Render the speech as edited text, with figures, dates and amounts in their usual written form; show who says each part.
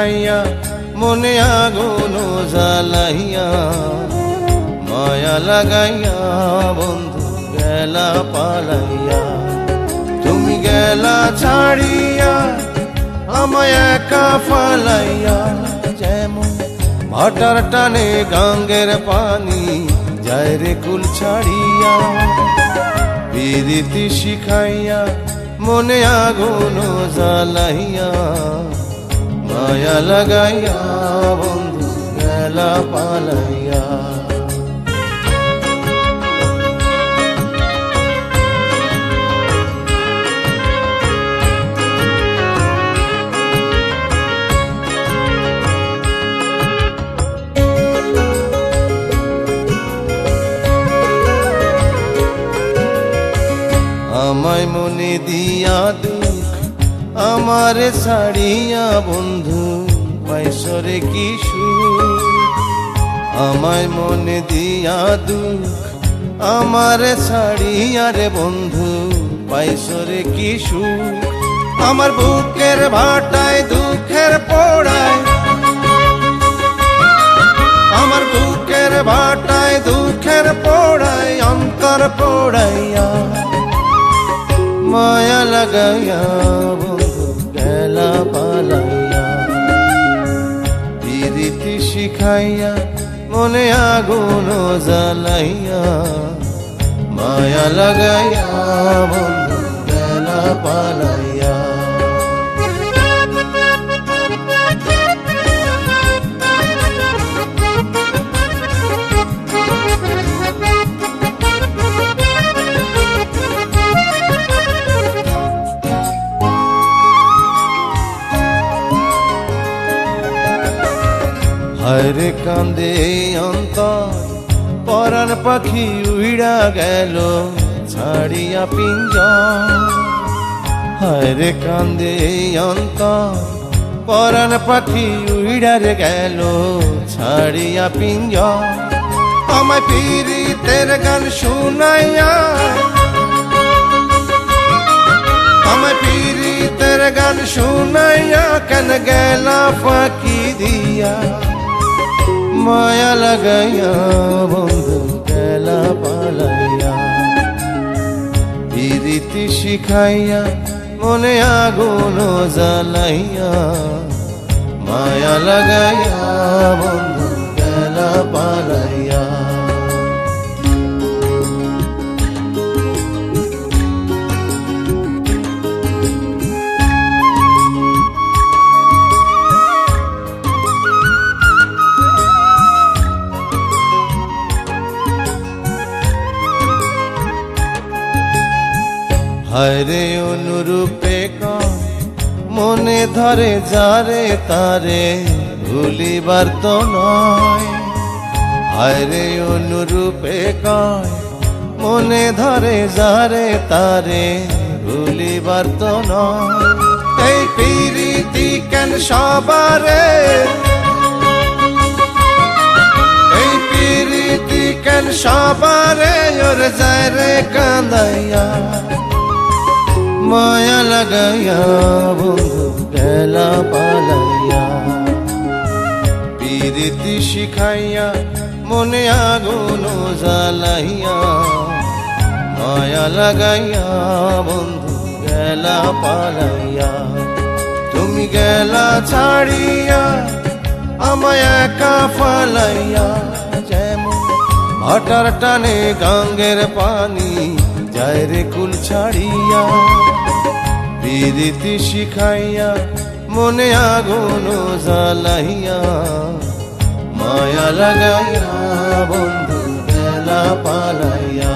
Speaker 1: শিখাইয়া মনে আগুন জ্বালাইয়া মায়া লাগাইয়া বন্ধু গেলা পালাইয়া। তুমি গেলা ছাড়িয়া আমায় একা ফালাইয়া, যেমন ভাটার টানে গাঙ্গের পানি যায় রে কুল ছাড়িয়া। প্রীতি শিখাইয়া মনে আগুন জ্বালাইয়া মায়া লাগাইয়া বন্ধু গেলা পালাইয়া। আমায় মনে দিয়া দুঃখ আমারে ছাড়িয়া বন্ধু পাইসরে কি সুখ। আমায় মনে দিয়া দুঃখ আমারে ছাড়িয়া রে বন্ধু পাইসরে কি সুখ। আমার বুকের ভাটায় দুঃখের পোড়ায়, আমার বুকের ভাটায় দুঃখের পোড়ায় অন্তর পোড়াইয়া মায়া লাগাইয়া বন্ধু গেলা পালাইয়া। প্রীতি শিখাইয়া মনে আগুন জ্বালাইয়া মায়া লাগাইয়া বন্ধু গেলা পালাইয়া। হায়রে কান্দে অন্তর পরাণ পাখি উড়া গেল ছাড়িয়া পিঞ্জর। হায়রে কান্দে অন্তর পরাণ পাখি উড়া গেল ছাড়িয়া পিঞ্জর। আমায় পীড়িতের গান শুনাইয়া, আমায় পীড়িতের গান শুনাইয়া কেন গেলা ফাঁকি দিয়া মায়া লাগাইয়া বন্ধু গেলা পালাইয়া। প্রীতি শিখাইয়া মনে আগুন জ্বালাইয়া মায়া লাগাইয়া বন্ধু গেলা পালাইয়া। হায়রে অনুরূপে মনে ধরে যারে তারে ভুলিবার তো নয়। হায়রে অনুরূপে মনে ধরে যারে তারে ভুলিবার তো নয়। এই প্রীতি কেন সবারে, এই প্রীতি কেন সবারে ওর যায় রে কান্দাইয়া মায়া লাগাইয়া বন্ধু গেলা পালাইয়া। প্রীতি শিখাইয়া মনে আগুন জ্বালাইয়া মায়া লাগাইয়া বন্ধু গেলা পালাইয়া। তুমি গেলা ছাড়িয়া আমায় একা ফালাইয়া, যেমন ভাটার টানে গাঙ্গের পানি যায় রে কুল ছাড়িয়া। প্রীতি শিখাইয়া মনে আগুন জ্বালাইয়া মায়া লাগাইয়া বন্ধু গেলা পালাইয়া।